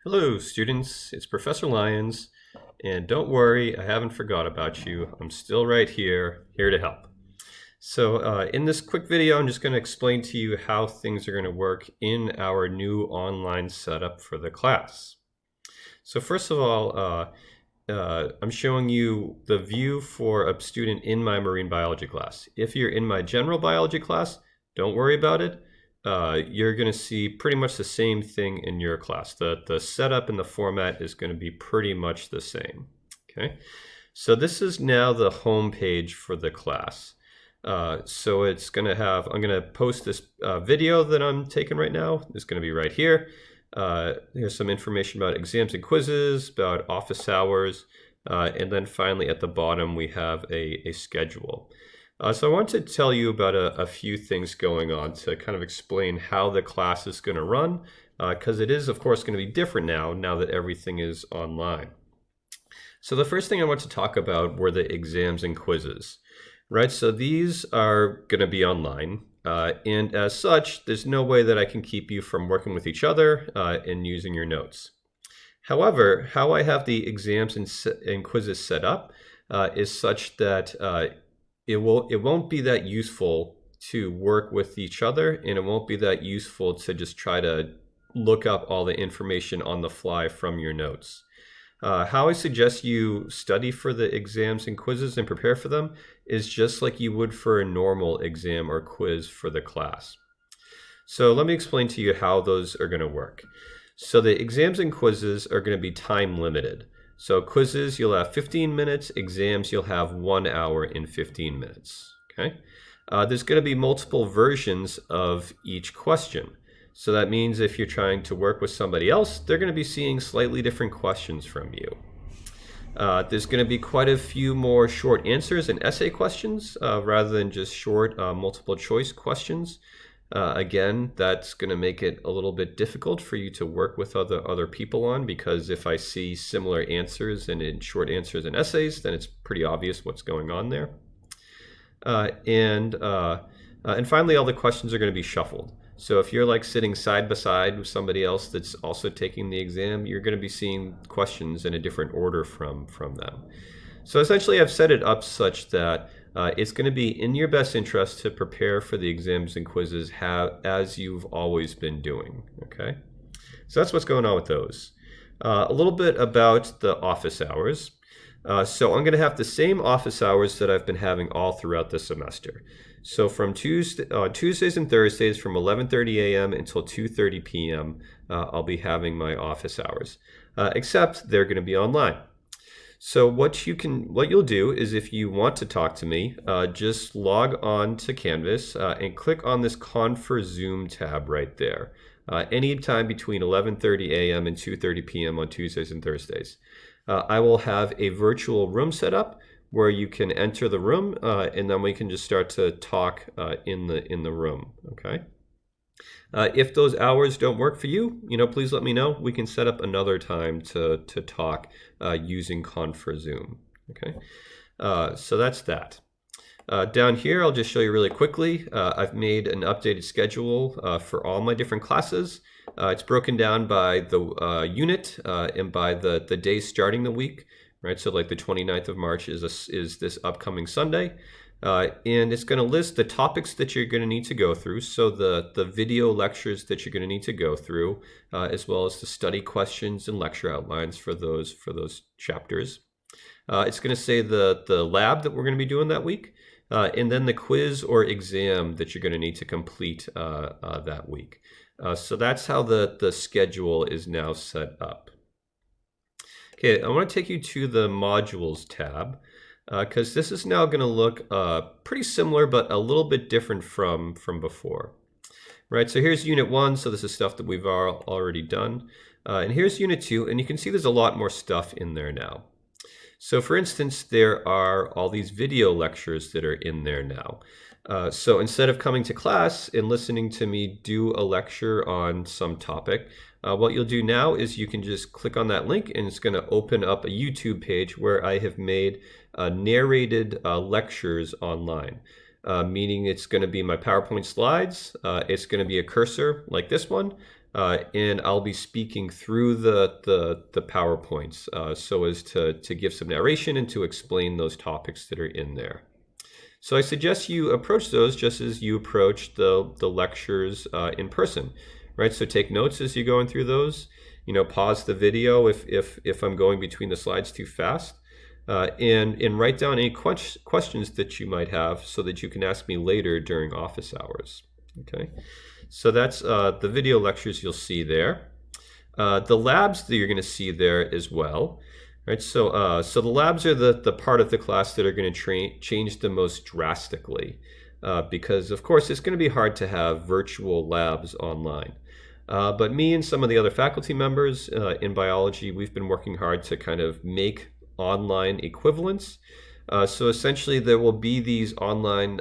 Hello, students. It's Professor Lyons, and don't worry, I haven't forgot about you. I'm still right here, here to help. So in this quick video, I'm just going to explain to you how things are going to work in our new online setup for the class. So first of all, I'm showing you the view for a student in my marine biology class. If you're in my general biology class, don't worry about it. You're going to see pretty much the same thing in your class. The setup and the format is going to be pretty much the same. Okay, so this is now the home page for the class. So it's going to have, I'm going to post this video that I'm taking right now. It's going to be right here. Here's some information about exams and quizzes, about office hours, and then finally at the bottom we have a schedule. So I want to tell you about a few things going on to kind of explain how the class is going to run, because it is of course going to be different now that everything is online. So the first thing I want to talk about were the exams and quizzes, right? So these are going to be online. And as such, there's no way that I can keep you from working with each other and using your notes. However, how I have the exams and quizzes set up is such that it won't be that useful to work with each other, and it won't be that useful to just try to look up all the information on the fly from your notes. How I suggest you study for the exams and quizzes and prepare for them is just like you would for a normal exam or quiz for the class. So let me explain to you how those are going to work. So the exams and quizzes are going to be time limited. So quizzes, you'll have 15 minutes. Exams, you'll have 1 hour and 15 minutes. Okay. There's going to be multiple versions of each question. So that means if you're trying to work with somebody else, they're going to be seeing slightly different questions from you. There's going to be quite a few more short answers and essay questions rather than just short multiple choice questions. Again, that's going to make it a little bit difficult for you to work with other people on, because if I see similar answers and in short answers and essays, then it's pretty obvious what's going on there. And finally, all the questions are going to be shuffled. So if you're like sitting side by side with somebody else that's also taking the exam, you're going to be seeing questions in a different order from them. So essentially, I've set it up such that it's going to be in your best interest to prepare for the exams and quizzes as you've always been doing. Okay, so that's what's going on with those. A little bit about the office hours. So I'm going to have the same office hours that I've been having all throughout the semester. So from Tuesdays and Thursdays from 11:30 a.m. until 2:30 p.m. I'll be having my office hours, except they're going to be online. So what you'll do is, if you want to talk to me, just log on to Canvas and click on this Confer-Zoom tab right there. Anytime between 11:30 a.m. and 2:30 p.m. on Tuesdays and Thursdays. I will have a virtual room set up where you can enter the room and then we can just start to talk in the room. Okay. If those hours don't work for you, please let me know. We can set up another time to talk using Confer-Zoom. Okay. So that's that. Down here, I'll just show you really quickly. I've made an updated schedule for all my different classes. It's broken down by the unit and by the days starting the week, right? So like the 29th of March is this upcoming Sunday. And it's going to list the topics that you're going to need to go through. So the video lectures that you're going to need to go through, as well as the study questions and lecture outlines for those chapters. It's going to say the lab that we're going to be doing that week. And then the quiz or exam that you're going to need to complete that week. So that's how the schedule is now set up. Okay, I want to take you to the modules tab because this is now going to look pretty similar but a little bit different from before. Right, so here's Unit 1, so this is stuff that we've already done. And here's Unit 2, and you can see there's a lot more stuff in there now. So for instance, there are all these video lectures that are in there now. So instead of coming to class and listening to me do a lecture on some topic, what you'll do now is you can just click on that link and it's going to open up a YouTube page where I have made narrated lectures online. Meaning it's going to be my PowerPoint slides, it's going to be a cursor like this one, and I'll be speaking through the PowerPoints so as to give some narration and to explain those topics that are in there. So I suggest you approach those just as you approach the lectures in person, right? So take notes as you're going through those. Pause the video if I'm going between the slides too fast, and write down any questions that you might have so that you can ask me later during office hours. Okay, so that's the video lectures you'll see there. The labs that you're going to see there as well. Right, so the labs are the part of the class that are going to change the most drastically, because of course it's going to be hard to have virtual labs online. But me and some of the other faculty members in biology, we've been working hard to kind of make online equivalents. So essentially there will be these online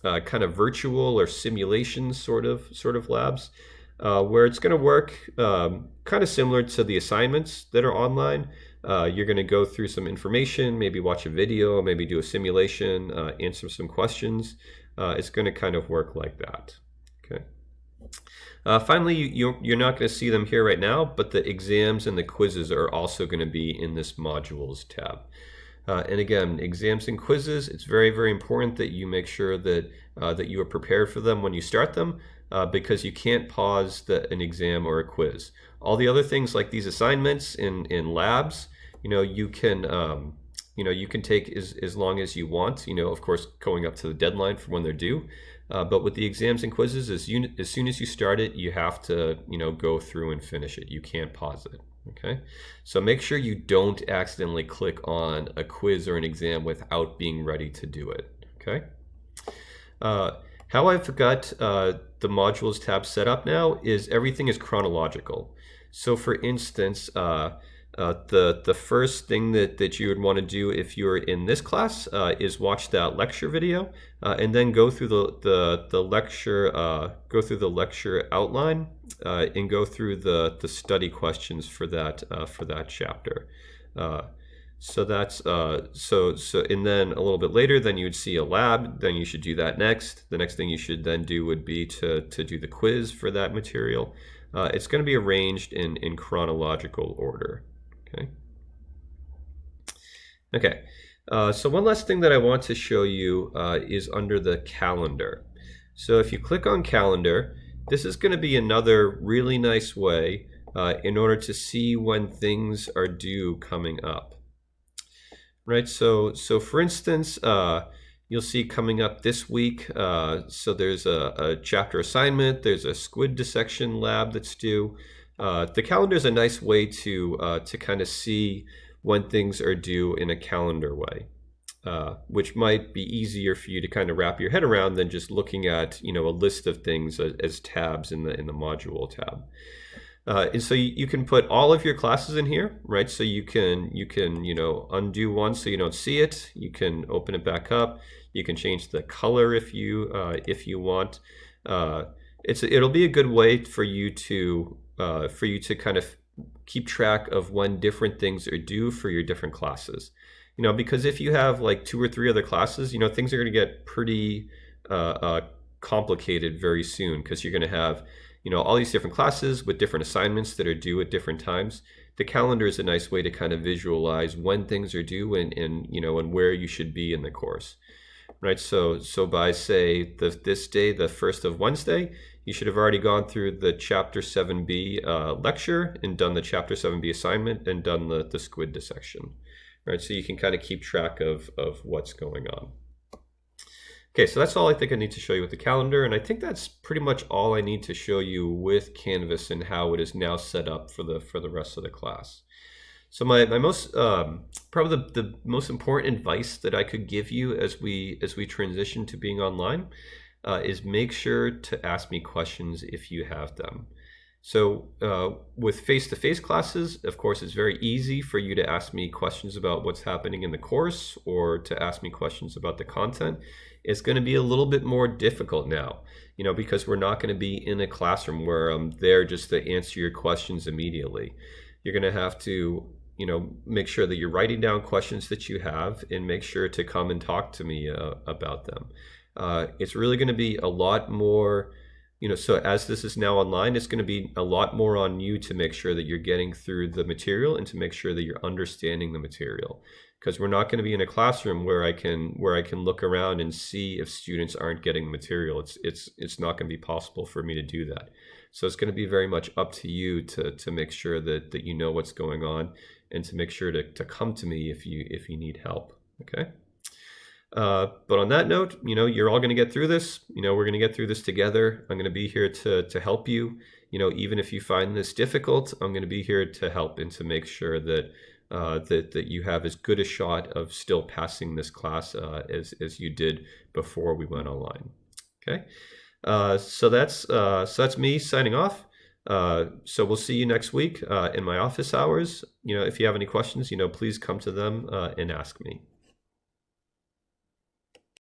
kind of virtual or simulation sort of labs where it's going to work kind of similar to the assignments that are online. You're going to go through some information, maybe watch a video, maybe do a simulation, answer some questions. It's going to kind of work like that. Okay. Finally, you're not going to see them here right now, but the exams and the quizzes are also going to be in this modules tab. And again, exams and quizzes, it's very, very important that you make sure that you are prepared for them when you start them, because you can't pause an exam or a quiz. All the other things like these assignments in labs, you can take as long as you want, of course, going up to the deadline for when they're due. But with the exams and quizzes, as soon as you start it, you have to, go through and finish it. You can't pause it. Okay, so make sure you don't accidentally click on a quiz or an exam without being ready to do it. Okay. How I've got the modules tab set up now is everything is chronological. So for instance, the first thing that you would want to do if you're in this class is watch that lecture video and then go through the lecture outline and go through the study questions for that chapter. So that's and then a little bit later, then you would see a lab. Then you should do that next. The next thing you should then do would be to do the quiz for that material. It's going to be arranged in chronological order. Okay. So one last thing that I want to show you is under the calendar. So if you click on calendar, this is going to be another really nice way in order to see when things are due coming up. Right, so for instance, you'll see coming up this week, so there's a chapter assignment, there's a squid dissection lab that's due. The calendar is a nice way to kind of see when things are due in a calendar way, which might be easier for you to kind of wrap your head around than just looking at a list of things as tabs in the module tab. And so you can put all of your classes in here, right? So you can undo one so you don't see it. You can open it back up. You can change the color if you want. It'll be a good way for you to kind of keep track of when different things are due for your different classes. Because if you have like 2 or 3 other classes, things are going to get pretty complicated very soon, because you're going to have all these different classes with different assignments that are due at different times. The calendar is a nice way to kind of visualize when things are due and where you should be in the course, right? So by say this day, the 1st of Wednesday, you should have already gone through the Chapter 7B lecture and done the Chapter 7B assignment and done the squid dissection, right? So you can kind of keep track of what's going on. Okay, so that's all I think I need to show you with the calendar, and I think that's pretty much all I need to show you with Canvas and how it is now set up for the rest of the class. So my most probably the most important advice that I could give you as we transition to being online is make sure to ask me questions if you have them. So with face-to-face classes, of course, it's very easy for you to ask me questions about what's happening in the course or to ask me questions about the content. It's going to be a little bit more difficult now, because we're not going to be in a classroom where I'm there just to answer your questions immediately. You're going to have to, make sure that you're writing down questions that you have and make sure to come and talk to me about them. It's really going to be a lot more So as this is now online, it's going to be a lot more on you to make sure that you're getting through the material and to make sure that you're understanding the material. Because we're not going to be in a classroom where I can look around and see if students aren't getting the material. It's not going to be possible for me to do that. So it's going to be very much up to you to make sure that you know what's going on, and to make sure to come to me if you need help. Okay. But on that note, you're all going to get through this. We're going to get through this together. I'm going to be here to help you. Even if you find this difficult, I'm going to be here to help and to make sure that that you have as good a shot of still passing this class as you did before we went online. Okay, so that's me signing off. So we'll see you next week in my office hours. If you have any questions, please come to them and ask me.